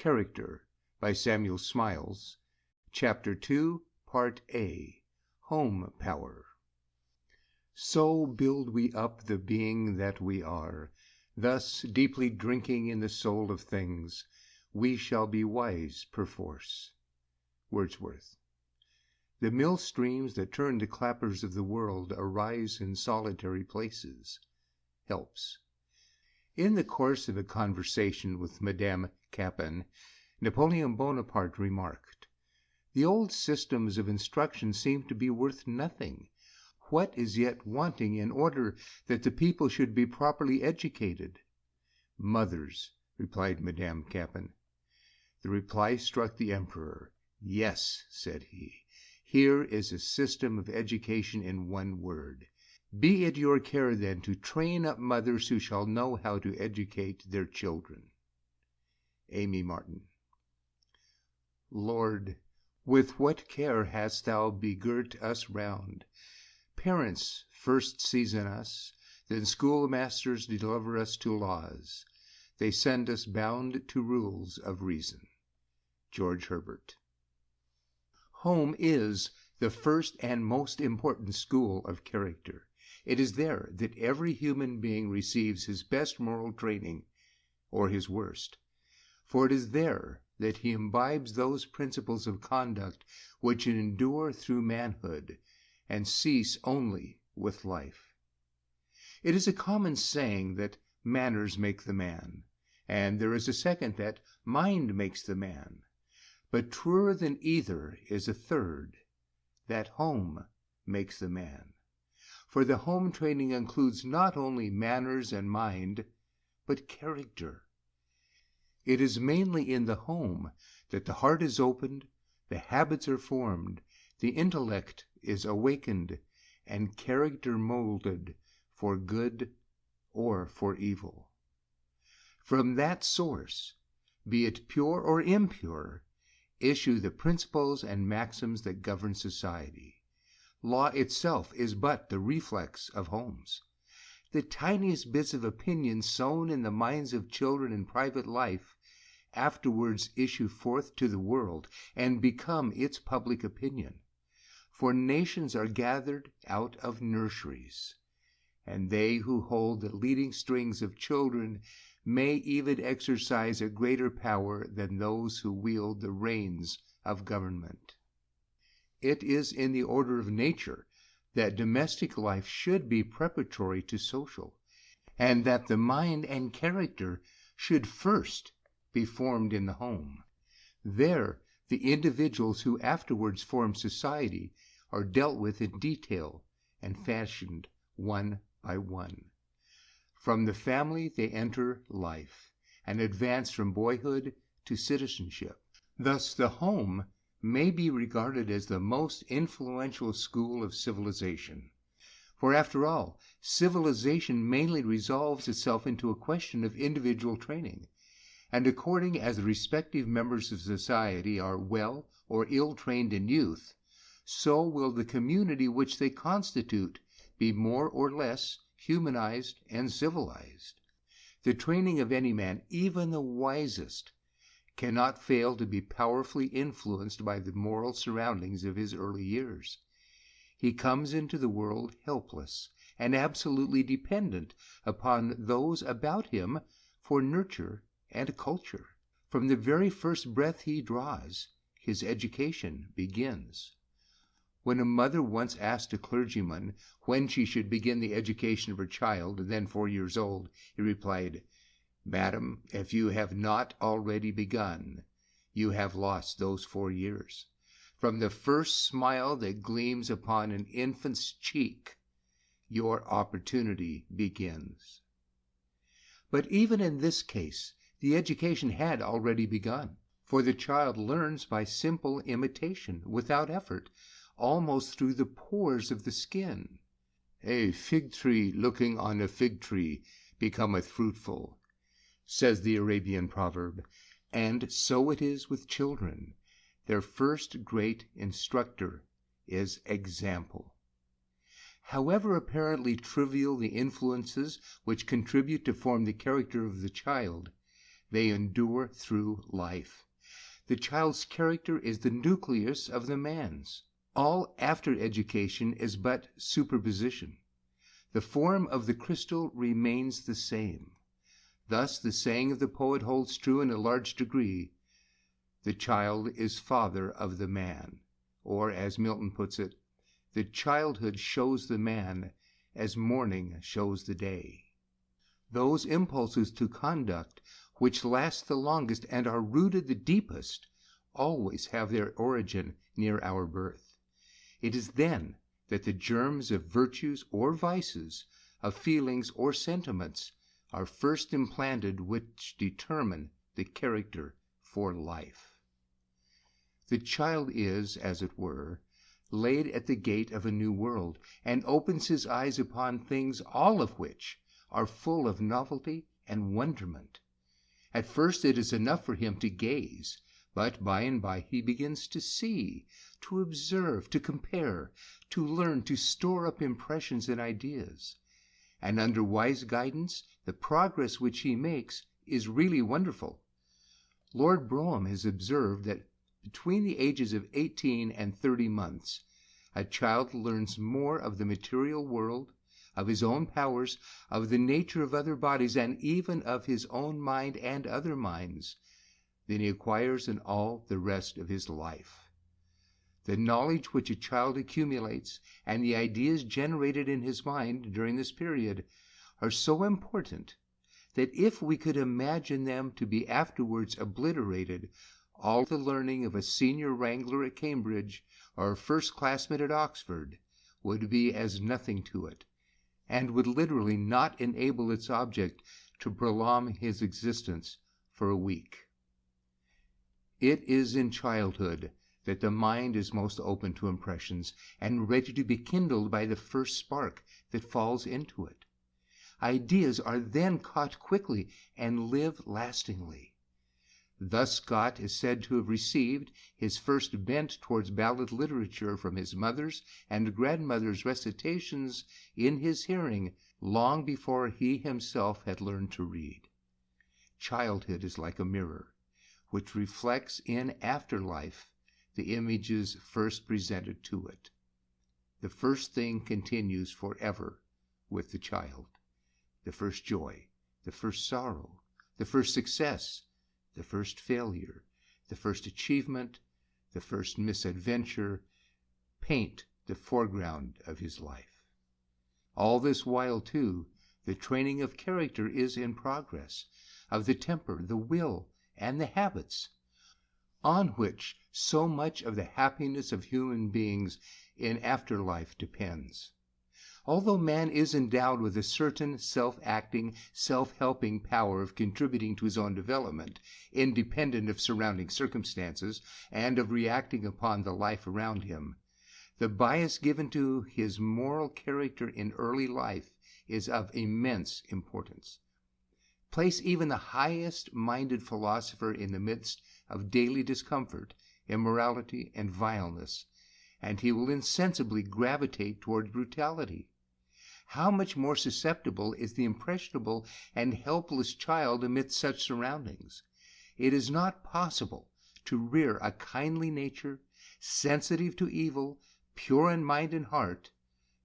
Character by Samuel Smiles, Chapter 2, Part A, Home Power. So build we up the being that we are. Thus, deeply drinking in the soul of things, we shall be wise perforce. Wordsworth. The mill streams that turn the clappers of the world arise in solitary places. Helps. In the course of a conversation with Madame Capin, Napoleon Bonaparte remarked, "The old systems of instruction seem to be worth nothing. What is yet wanting in order that the people should be properly educated?" "Mothers," replied Madame Capin. The reply struck the emperor. "Yes," said he, "here is a system of education in one word. Be it your care, then, to train up mothers who shall know how to educate their children." Amy Martin. Lord, with what care hast thou begirt us round! Parents first season us, then schoolmasters deliver us to laws. They send us bound to rules of reason. George Herbert. Home is the first and most important school of character. It is there that every human being receives his best moral training, or his worst. For it is there that he imbibes those principles of conduct which endure through manhood and cease only with life. It is a common saying that manners make the man, and there is a second that mind makes the man. But truer than either is a third, that home makes the man. For the home training includes not only manners and mind, but character. It is mainly in the home that the heart is opened, the habits are formed, the intellect is awakened, and character molded for good or for evil. From that source, be it pure or impure, issue the principles and maxims that govern society. Law itself is but the reflex of homes. The tiniest bits of opinion sown in the minds of children in private life afterwards issue forth to the world and become its public opinion. For nations are gathered out of nurseries, and they who hold the leading strings of children may even exercise a greater power than those who wield the reins of government. It is in the order of nature that domestic life should be preparatory to social, and that the mind and character should first be formed in the home. There, the individuals who afterwards form society are dealt with in detail and fashioned one by one. From the family they enter life, and advance from boyhood to citizenship. Thus the home may be regarded as the most influential school of civilization. For after all, civilization mainly resolves itself into a question of individual training, and according as the respective members of society are well or ill trained in youth, so will the community which they constitute be more or less humanized and civilized. The training of any man, even the wisest, cannot fail to be powerfully influenced by the moral surroundings of his early years. He comes into the world helpless and absolutely dependent upon those about him for nurture and culture. From the very first breath he draws, his education begins. When a mother once asked a clergyman when she should begin the education of her child, then 4 years old, he replied, "Madam, if you have not already begun, you have lost those 4 years. From the first smile that gleams upon an infant's cheek, your opportunity begins." But even in this case, the education had already begun, for the child learns by simple imitation, without effort, almost through the pores of the skin. "A fig tree looking on a fig tree becometh fruitful," says the Arabian proverb, and so it is with children. Their first great instructor is example. However apparently trivial the influences which contribute to form the character of the child, They endure through life. The child's character is the nucleus of the man's. All after education is but superposition. The form of the crystal remains the same. Thus the saying of the poet holds true in a large degree: the child is father of the man. Or, as Milton puts it, the childhood shows the man as morning shows the day. Those impulses to conduct which last the longest and are rooted the deepest always have their origin near our birth. It is then that the germs of virtues or vices, of feelings or sentiments, are first implanted which determine the character for life. The child is, as it were, laid at the gate of a new world, and opens his eyes upon things all of which are full of novelty and wonderment. At first it is enough for him to gaze, but by and by he begins to see, to observe, to compare, to learn, to store up impressions and ideas. And under wise guidance, the progress which he makes is really wonderful. Lord Brougham has observed that between the ages of 18 and 30 months, a child learns more of the material world, of his own powers, of the nature of other bodies, and even of his own mind and other minds, than he acquires in all the rest of his life. The knowledge which a child accumulates and the ideas generated in his mind during this period are so important that if we could imagine them to be afterwards obliterated, all the learning of a senior wrangler at Cambridge or a first classman at Oxford would be as nothing to it, and would literally not enable its object to prolong his existence for a week. It is in childhood that the mind is most open to impressions and ready to be kindled by the first spark that falls into it. Ideas are then caught quickly and live lastingly. Thus Scott is said to have received his first bent towards ballad literature from his mother's and grandmother's recitations in his hearing long before he himself had learned to read. Childhood is like a mirror, which reflects in after life the images first presented to it. The first thing continues forever with the child. The first joy, the first sorrow, the first success, the first failure, the first achievement, the first misadventure, paint the foreground of his life. All this while, too, the training of character is in progress, of the temper, the will, and the habits, on which so much of the happiness of human beings in after life depends. Although man is endowed with a certain self-acting, self-helping power of contributing to his own development, independent of surrounding circumstances and of reacting upon the life around him, the bias given to his moral character in early life is of immense importance. Place even the highest-minded philosopher in the midst of daily discomfort, immorality, and vileness, and he will insensibly gravitate toward brutality. How much more susceptible is the impressionable and helpless child amidst such surroundings? It is not possible to rear a kindly nature, sensitive to evil, pure in mind and heart,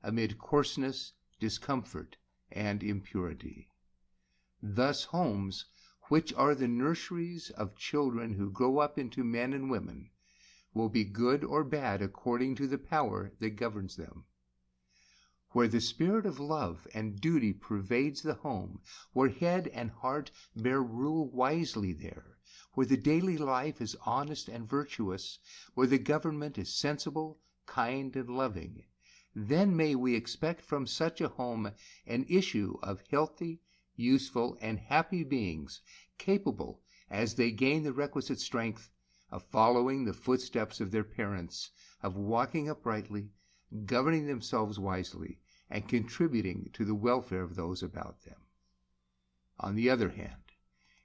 amid coarseness, discomfort, and impurity. Thus homes, which are the nurseries of children who grow up into men and women, will be good or bad according to the power that governs them. Where the spirit of love and duty pervades the home, where head and heart bear rule wisely there, where the daily life is honest and virtuous, where the government is sensible, kind, and loving, then may we expect from such a home an issue of healthy, useful, and happy beings, capable, as they gain the requisite strength, of following the footsteps of their parents, of walking uprightly, governing themselves wisely, and contributing to the welfare of those about them. On the other hand,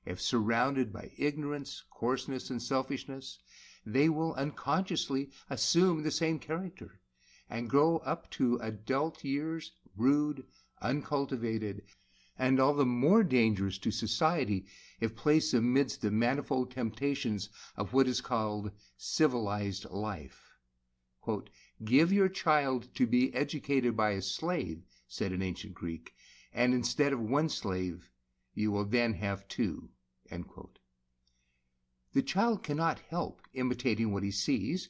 if surrounded by ignorance, coarseness, and selfishness, they will unconsciously assume the same character, and grow up to adult years rude, uncultivated, and all the more dangerous to society if placed amidst the manifold temptations of what is called civilized life. Quote, "Give your child to be educated by a slave," said an ancient Greek, "and instead of one slave, you will then have two." End quote. The child cannot help imitating what he sees.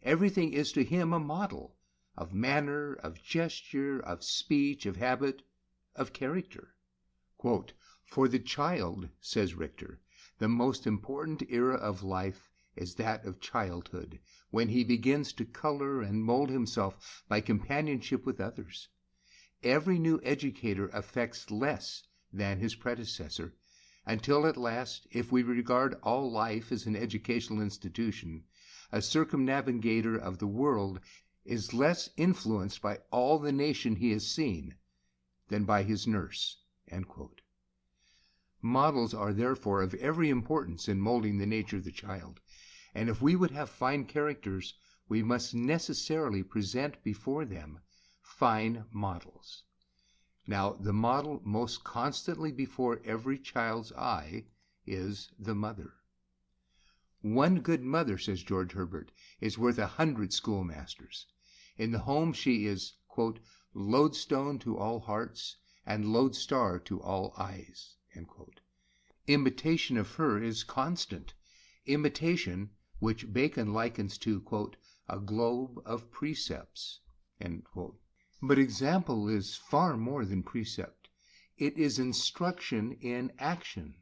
Everything is to him a model of manner, of gesture, of speech, of habit, of character. Quote, "For the child," says Richter, "the most important era of life is that of childhood, when he begins to color and mold himself by companionship with others. Every new educator affects less than his predecessor, until at last, if we regard all life as an educational institution, a circumnavigator of the world is less influenced by all the nation he has seen than by his nurse." End quote. Models are therefore of every importance in molding the nature of the child, and if we would have fine characters, we must necessarily present before them fine models. Now, the model most constantly before every child's eye is the mother. "One good mother," says George Herbert, "is worth 100 schoolmasters. In the home she is, quote, lodestone to all hearts and lodestar to all eyes." End quote. Imitation of her is constant. Imitation, which Bacon likens to, quote, "a globe of precepts." End quote. But example is far more than precept. It is instruction in action.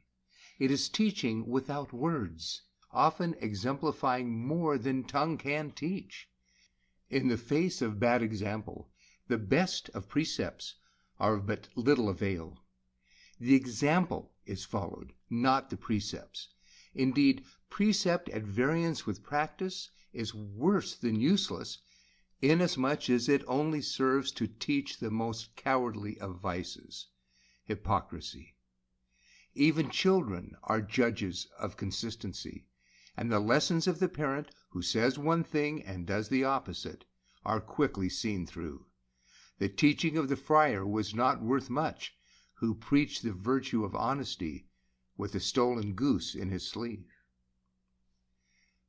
It is teaching without words, often exemplifying more than tongue can teach. In the face of bad example, the best of precepts are of but little avail. The example is followed, not the precepts. Indeed, precept at variance with practice is worse than useless, inasmuch as it only serves to teach the most cowardly of vices, hypocrisy. Even children are judges of consistency, and the lessons of the parent who says one thing and does the opposite are quickly seen through. The teaching of the friar was not worth much who preached the virtue of honesty with a stolen goose in his sleeve.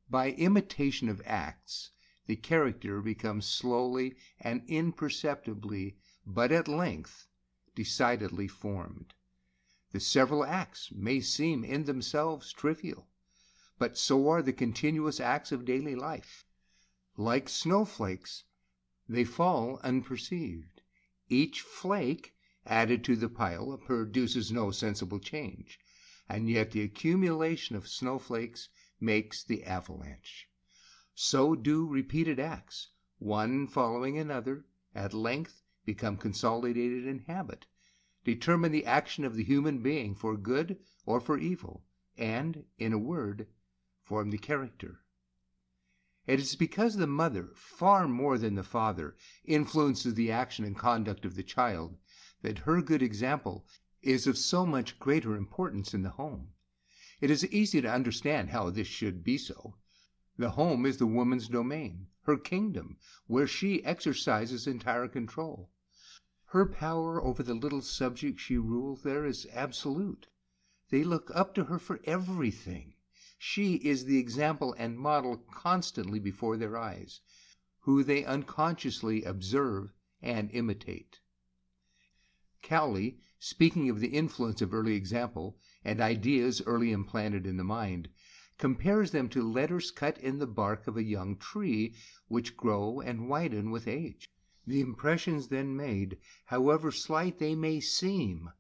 By imitation of acts, the character becomes slowly and imperceptibly, but at length, decidedly formed. The several acts may seem in themselves trivial, but so are the continuous acts of daily life. Like snowflakes, they fall unperceived. Each flake added to the pile produces no sensible change, and yet the accumulation of snowflakes makes the avalanche. So do repeated acts, one following another, at length become consolidated in habit, determine the action of the human being for good or for evil, and, in a word, form the character. It is because the mother, far more than the father, influences the action and conduct of the child, that her good example is of so much greater importance in the home. It is easy to understand how this should be so. The home is the woman's domain, her kingdom, where she exercises entire control. Her power over the little subjects she rules there is absolute. They look up to her for everything. She is the example and model constantly before their eyes, who they unconsciously observe and imitate. Cowley, speaking of the influence of early example and ideas early implanted in the mind, compares them to letters cut in the bark of a young tree, which grow and widen with age. The impressions then made, however slight they may seem,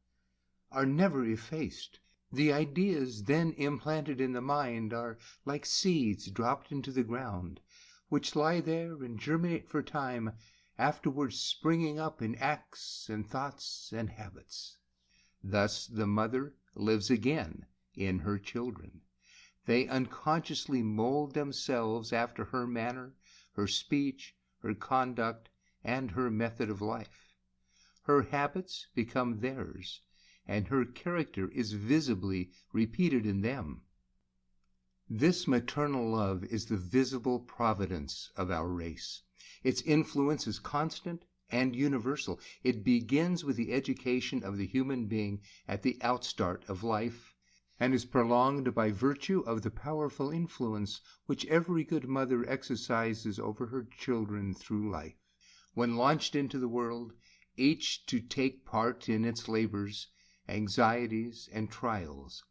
are never effaced. The ideas then implanted in the mind are like seeds dropped into the ground, which lie there and germinate for time, afterwards springing up in acts and thoughts and habits. Thus the mother lives again in her children. They unconsciously mold themselves after her manner, her speech, her conduct, and her method of life. Her habits become theirs, and her character is visibly repeated in them. This maternal love is the visible providence of our race. Its influence is constant and universal. It begins with the education of the human being at the outstart of life, and is prolonged by virtue of the powerful influence which every good mother exercises over her children through life. When launched into the world, each to take part in its labors, anxieties, and trials,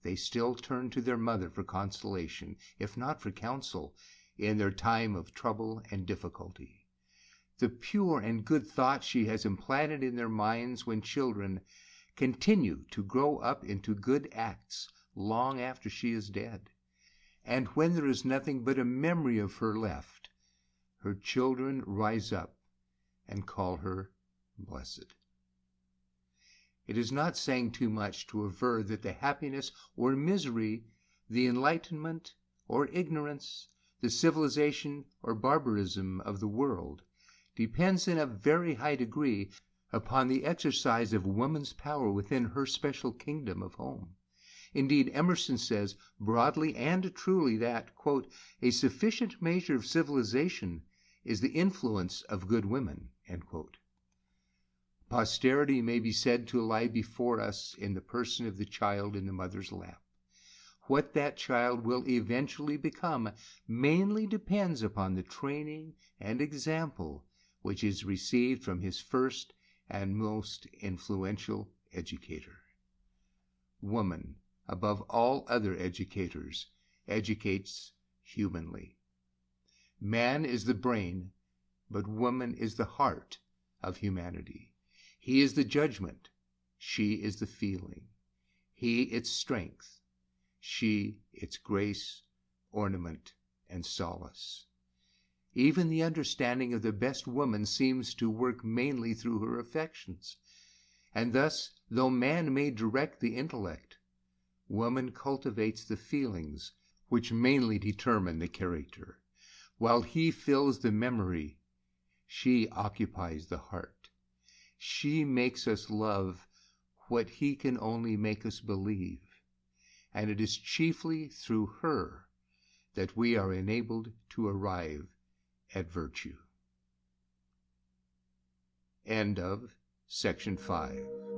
they still turn to their mother for consolation, if not for counsel, in their time of trouble and difficulty. The pure and good thoughts she has implanted in their minds when children continue to grow up into good acts long after she is dead. And when there is nothing but a memory of her left, her children rise up and call her blessed. It is not saying too much to aver that the happiness or misery, the enlightenment or ignorance, the civilization or barbarism of the world depends in a very high degree upon the exercise of woman's power within her special kingdom of home. Indeed, Emerson says broadly and truly that, quote, a sufficient measure of civilization is the influence of good women, end quote. Posterity may be said to lie before us in the person of the child in the mother's lap. What that child will eventually become mainly depends upon the training and example which is received from his first and most influential educator. Woman, above all other educators, educates humanly. Man is the brain, but woman is the heart of humanity. He is the judgment, she is the feeling. He its strength, she its grace, ornament, and solace. Even the understanding of the best woman seems to work mainly through her affections. And thus, though man may direct the intellect, woman cultivates the feelings which mainly determine the character. While he fills the memory, she occupies the heart. She makes us love what he can only make us believe, and it is chiefly through her that we are enabled to arrive at virtue. End of section 5.